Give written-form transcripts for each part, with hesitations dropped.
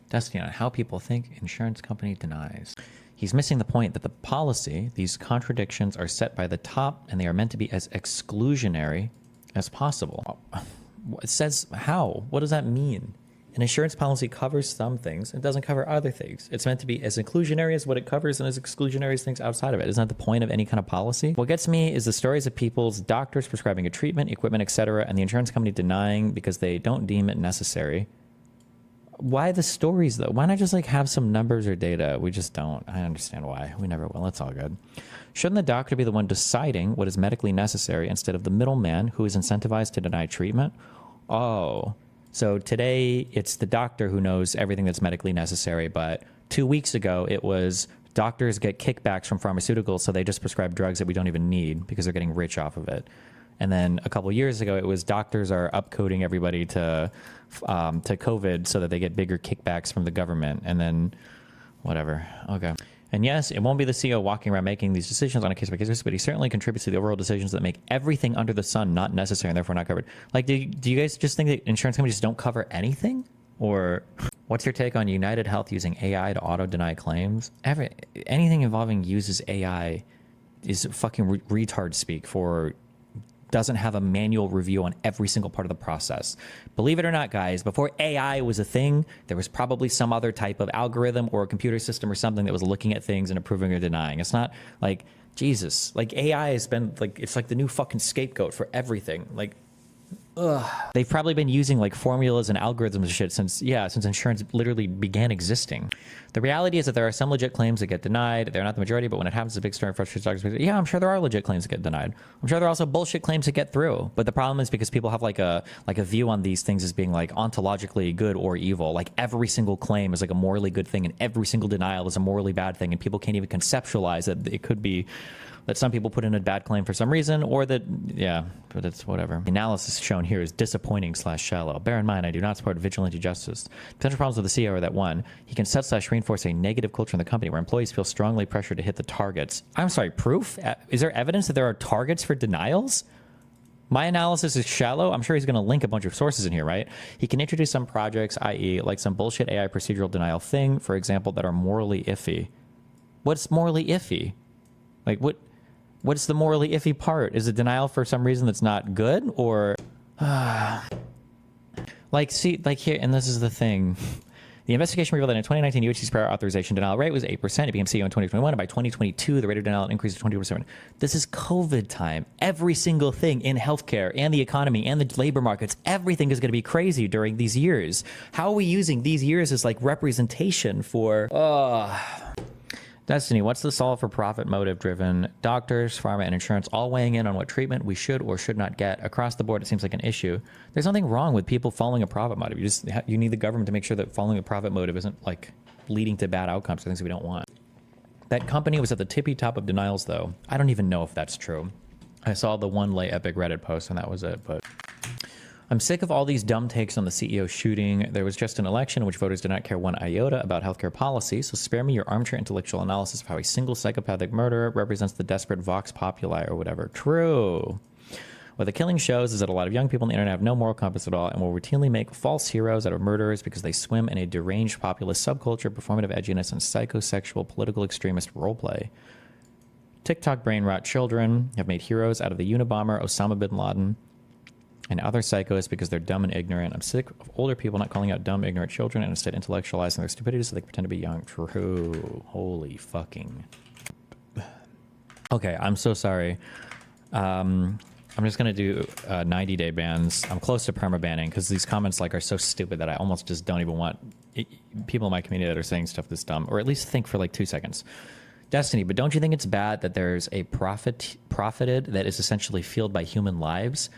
Destiny on how people think insurance company denies. He's missing the point that the policy, these contradictions are set by the top and they are meant to be as exclusionary as possible. It says how? What does that mean? An insurance policy covers some things and doesn't cover other things. It's meant to be as inclusionary as what it covers and as exclusionary as things outside of it. Isn't that the point of any kind of policy? What gets me is the stories of people's doctors prescribing a treatment, equipment, etc., and the insurance company denying because they don't deem it necessary. Why the stories though? Why not just like have some numbers or data? We just don't. I understand why. We never will. It's all good. Shouldn't the doctor be the one deciding what is medically necessary instead of the middleman who is incentivized to deny treatment? Oh, so today it's the doctor who knows everything that's medically necessary, but 2 weeks ago it was doctors get kickbacks from pharmaceuticals, so they just prescribe drugs that we don't even need because they're getting rich off of it. And then a couple of years ago, it was doctors are upcoding everybody to COVID so that they get bigger kickbacks from the government. And then whatever. Okay. And yes, it won't be the CEO walking around making these decisions on a case-by-case basis, but he certainly contributes to the overall decisions that make everything under the sun not necessary and therefore not covered. Like, do you guys just think that insurance companies just don't cover anything? Or what's your take on United Health using AI to auto-deny claims? Anything involving uses AI is fucking retard speak for doesn't have a manual review on every single part of the process. Believe it or not, guys, before AI was a thing, there was probably some other type of algorithm or a computer system or something that was looking at things and approving or denying. It's not like, Jesus, like AI has been like, it's like the new fucking scapegoat for everything. Like, ugh. They've probably been using like formulas and algorithms and shit since insurance literally began existing. The reality is that there are some legit claims that get denied. They're not the majority, but when it happens, it's a big story and frustrates doctors. Yeah, I'm sure there are legit claims that get denied. I'm sure there are also bullshit claims that get through. But the problem is because people have like a view on these things as being like ontologically good or evil. Like every single claim is like a morally good thing and every single denial is a morally bad thing. And people can't even conceptualize that it could be that some people put in a bad claim for some reason, or that, yeah, but it's whatever. The analysis shown here is disappointing/shallow. Bear in mind, I do not support vigilante justice. Potential problems with the CEO are that one, he can set/reinforce a negative culture in the company where employees feel strongly pressured to hit the targets. I'm sorry, proof? Is there evidence that there are targets for denials? My analysis is shallow. I'm sure he's going to link a bunch of sources in here, right? He can introduce some projects, i.e. like some bullshit AI procedural denial thing, for example, that are morally iffy. What's morally iffy? Like what's the morally iffy part? Is it denial for some reason that's not good? Or like, see, like here, and this is the thing. The investigation revealed that in 2019, UHC's prior authorization denial rate was 8%. It became CEO in 2021, and by 2022, the rate of denial increased to 22%. This is COVID time. Every single thing in healthcare and the economy and the labor markets, everything is going to be crazy during these years. How are we using these years as like representation for... Destiny, what's the solve for profit motive driven doctors, pharma, and insurance all weighing in on what treatment we should or should not get? Across the board, it seems like an issue. There's nothing wrong with people following a profit motive. You need the government to make sure that following a profit motive isn't like leading to bad outcomes or things that we don't want. That company was at the tippy top of denials though. I don't even know if that's true. I saw the one lay epic Reddit post and that was it, but... I'm sick of all these dumb takes on the CEO shooting. There was just an election in which voters did not care one iota about healthcare policy, so spare me your armchair intellectual analysis of how a single psychopathic murderer represents the desperate vox populi or whatever. True. What the killing shows is that a lot of young people on the internet have no moral compass at all and will routinely make false heroes out of murderers because they swim in a deranged populist subculture, performative edginess, and psychosexual political extremist roleplay. TikTok brain rot children have made heroes out of the Unabomber, Osama bin Laden, and other psychos because they're dumb and ignorant. I'm sick of older people not calling out dumb, ignorant children and instead intellectualizing their stupidity so they pretend to be young. True. Holy fucking... Okay, I'm so sorry. I'm just gonna do 90-day bans. I'm close to perma-banning because these comments like are so stupid that I almost just don't even want people in my community that are saying stuff this dumb, or at least think for like 2 seconds. Destiny, but don't you think it's bad that there's a profited that is essentially fueled by human lives?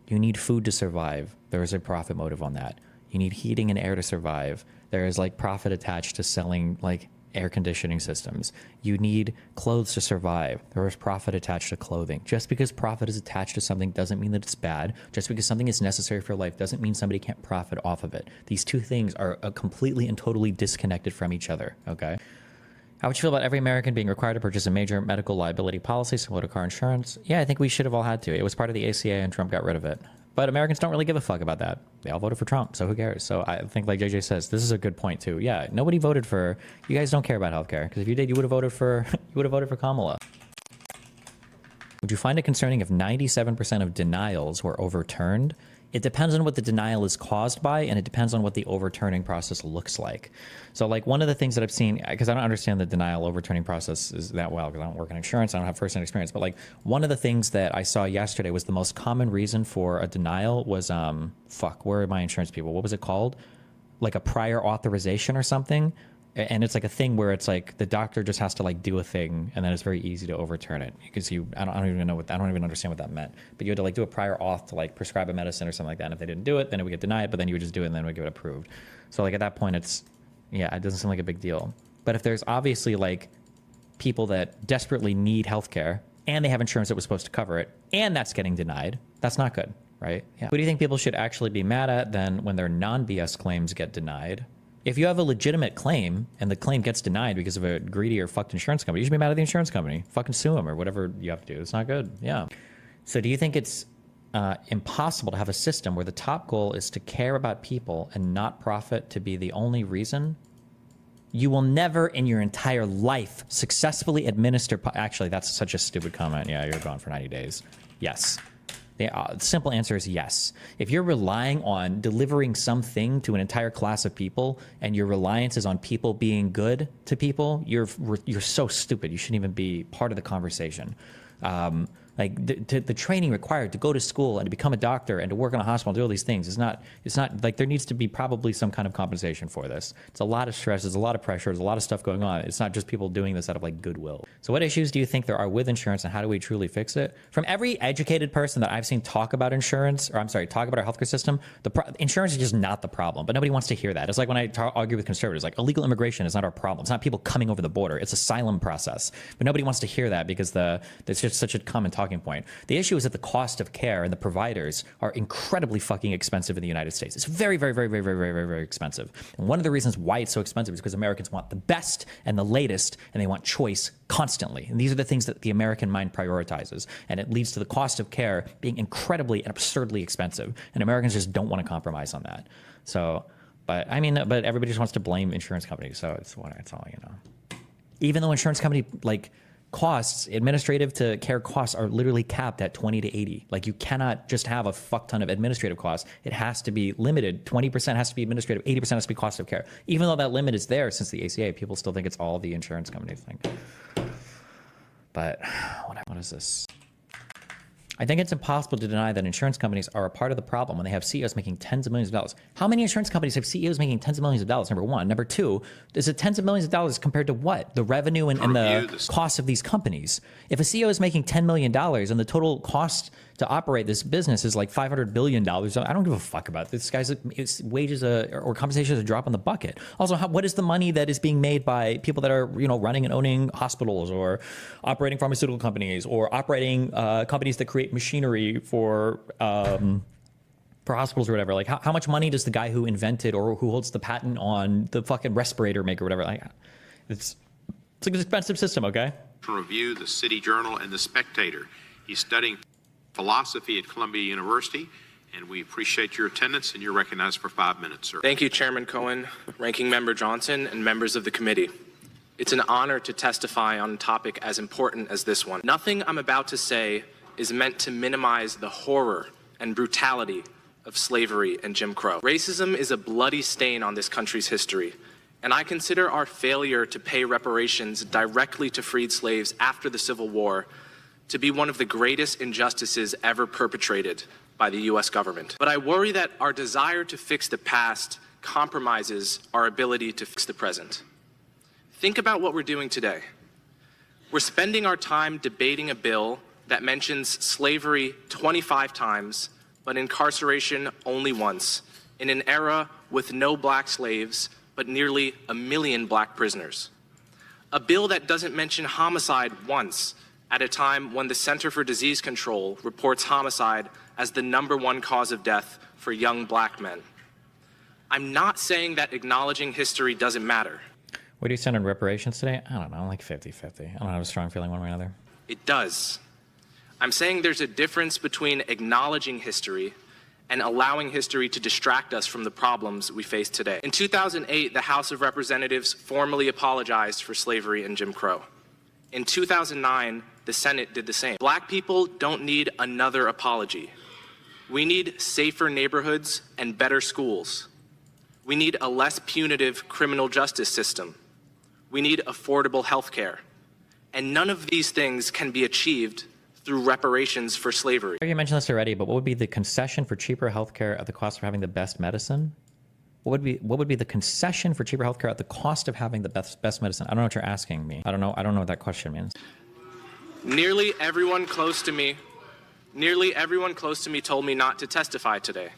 You need food to survive. There is a profit motive on that. You need heating and air to survive. There is like profit attached to selling like air conditioning systems. You need clothes to survive. There is profit attached to clothing. Just because profit is attached to something doesn't mean that it's bad. Just because something is necessary for life doesn't mean somebody can't profit off of it. These two things are completely and totally disconnected from each other, okay? How would you feel about every American being required to purchase a major medical liability policy similar to car insurance? Yeah, I think we should have all had to. It was part of the ACA and Trump got rid of it. But Americans don't really give a fuck about that. They all voted for Trump, so who cares? So I think, like JJ says, this is a good point too. Yeah, nobody voted for. You guys don't care about healthcare, because if you did, you would have voted for. You would have voted for Kamala. Would you find it concerning if 97% of denials were overturned? It depends on what the denial is caused by, and it depends on what the overturning process looks like. So, like, one of the things that I've seen, because I don't understand the denial overturning process is that well, because I don't work in insurance, I don't have first-hand experience, but like one of the things that I saw yesterday was the most common reason for a denial was, where are my insurance people? What was it called? Like a prior authorization or something. And it's like a thing where it's like the doctor just has to like do a thing, and then it's very easy to overturn it because I don't even know I don't even understand what that meant. But you had to like do a prior auth to like prescribe a medicine or something like that. And if they didn't do it, then it would get denied. But then you would just do it, and then it would get approved. So like at that point, it doesn't seem like a big deal. But if there's obviously like people that desperately need healthcare and they have insurance that was supposed to cover it, and that's getting denied, that's not good, right? Yeah. Who do you think people should actually be mad at then when their non-BS claims get denied? If you have a legitimate claim and the claim gets denied because of a greedy or fucked insurance company, you should be mad at the insurance company. Fucking sue them or whatever you have to do. It's not good. Yeah. So do you think it's impossible to have a system where the top goal is to care about people and not profit to be the only reason? You will never in your entire life successfully administer... Actually, that's such a stupid comment. Yeah, you're gone for 90 days. Yes. The simple answer is yes. If you're relying on delivering something to an entire class of people and your reliance is on people being good to people, you're so stupid. You shouldn't even be part of the conversation. The training required to go to school and to become a doctor and to work in a hospital and do all these things it's not like there needs to be probably some kind of compensation for this. It's a lot of stress, there's a lot of pressure, there's a lot of stuff going on. It's not just people doing this out of like goodwill. So what issues do you think there are with insurance and how do we truly fix it? From every educated person that I've seen talk about insurance, talk about our healthcare system, insurance is just not the problem, but nobody wants to hear that. It's like when I argue with conservatives, like illegal immigration is not our problem. It's not people coming over the border, it's asylum process. But nobody wants to hear that because there's just such a common talking point. The issue is that the cost of care and the providers are incredibly fucking expensive in the United States. It's very, very, very, very, very, very, very, very expensive. And one of the reasons why it's so expensive is because Americans want the best and the latest, and they want choice constantly. And these are the things that the American mind prioritizes. And it leads to the cost of care being incredibly and absurdly expensive. And Americans just don't want to compromise on that. So, but everybody just wants to blame insurance companies. So it's all, Even though insurance company, costs, administrative to care costs are literally capped at 20 to 80. Like you cannot just have a fuck ton of administrative costs. It has to be limited. 20% has to be administrative, 80% has to be cost of care. Even though that limit is there since the ACA, people still think it's all the insurance companies think. But what is this? I think it's impossible to deny that insurance companies are a part of the problem when they have CEOs making tens of millions of dollars. How many insurance companies have CEOs making tens of millions of dollars? Number one. Number two, is it tens of millions of dollars compared to what? The revenue and the cost of these companies. If a CEO is making $10 million and the total cost to operate this business is like $500 billion, I don't give a fuck about it. This guy's wages or compensation is a drop in the bucket. Also, what is the money that is being made by people that are running and owning hospitals or operating pharmaceutical companies or operating companies that create machinery for hospitals or whatever? Like how much money does the guy who invented or who holds the patent on the fucking respirator make or whatever? Like it's an expensive system, okay? Review, the City Journal, and the Spectator. He's studying philosophy at Columbia University, and we appreciate your attendance, and you're recognized for 5 minutes, sir. Thank you, Chairman Cohen, Ranking Member Johnson, and members of the committee. It's an honor to testify on a topic as important as this one. Nothing I'm about to say is meant to minimize the horror and brutality of slavery and Jim Crow. Racism is a bloody stain on this country's history, and I consider our failure to pay reparations directly to freed slaves after the Civil War to be one of the greatest injustices ever perpetrated by the U.S. government. But I worry that our desire to fix the past compromises our ability to fix the present. Think about what we're doing today. We're spending our time debating a bill that mentions slavery 25 times, but incarceration only once, in an era with no black slaves, but nearly 1 million black prisoners. A bill that doesn't mention homicide once, at a time when the Center for Disease Control reports homicide as the #1 cause of death for young black men. I'm not saying that acknowledging history doesn't matter. What do you stand on reparations today? I don't know, like 50-50. I don't have a strong feeling one way or another. It does. I'm saying there's a difference between acknowledging history and allowing history to distract us from the problems we face today. In 2008, the House of Representatives formally apologized for slavery and Jim Crow. In 2009, the Senate did the same. Black people don't need another apology. We need safer neighborhoods and better schools. We need a less punitive criminal justice system. We need affordable health care. And none of these things can be achieved through reparations for slavery. You mentioned this already, but what would be the concession for cheaper healthcare at the cost of having the best medicine? What would be the concession for cheaper healthcare at the cost of having the best medicine? I don't know what you're asking me. I don't know what that question means. Nearly everyone close to me told me not to testify today.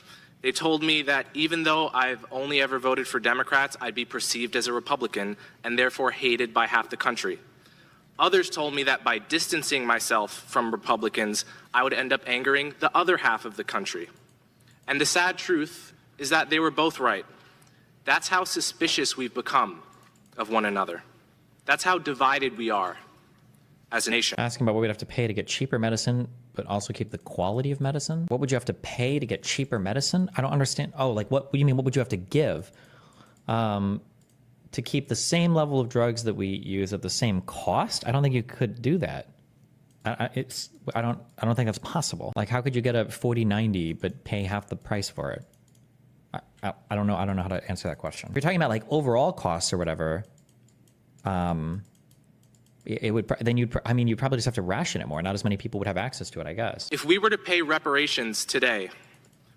They told me that even though I've only ever voted for Democrats, I'd be perceived as a Republican and therefore hated by half the country. Others told me that by distancing myself from Republicans, I would end up angering the other half of the country. And the sad truth is that they were both right. That's how suspicious we've become of one another. That's how divided we are as a nation. Asking about what we'd have to pay to get cheaper medicine, but also keep the quality of medicine. What would you have to pay to get cheaper medicine? I don't understand. Oh, like what do you mean? What would you have to give to keep the same level of drugs that we use at the same cost? I don't think you could do that. I don't think that's possible. Like, how could you get a 40/90 but pay half the price for it? I don't know. I don't know how to answer that question. If you're talking about like overall costs or whatever, it would then you'd probably just have to ration it more. Not as many people would have access to it, I guess. If we were to pay reparations today,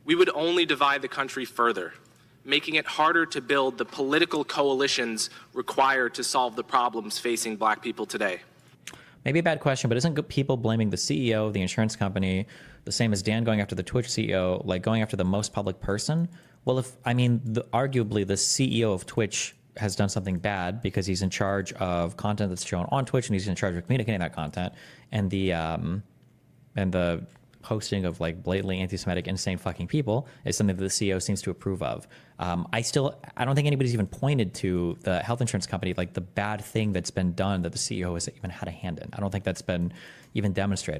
we would only divide the country further, making it harder to build the political coalitions required to solve the problems facing Black people today. Maybe a bad question, but isn't people blaming the CEO of the insurance company the same as Dan going after the Twitch CEO, like going after the most public person? Well, arguably the CEO of Twitch has done something bad because he's in charge of content that's shown on Twitch and he's in charge of communicating that content, and the hosting of like blatantly anti-Semitic, insane fucking people is something that the CEO seems to approve of. I don't think anybody's even pointed to the health insurance company, like the bad thing that's been done that the CEO has even had a hand in. I don't think that's been even demonstrated.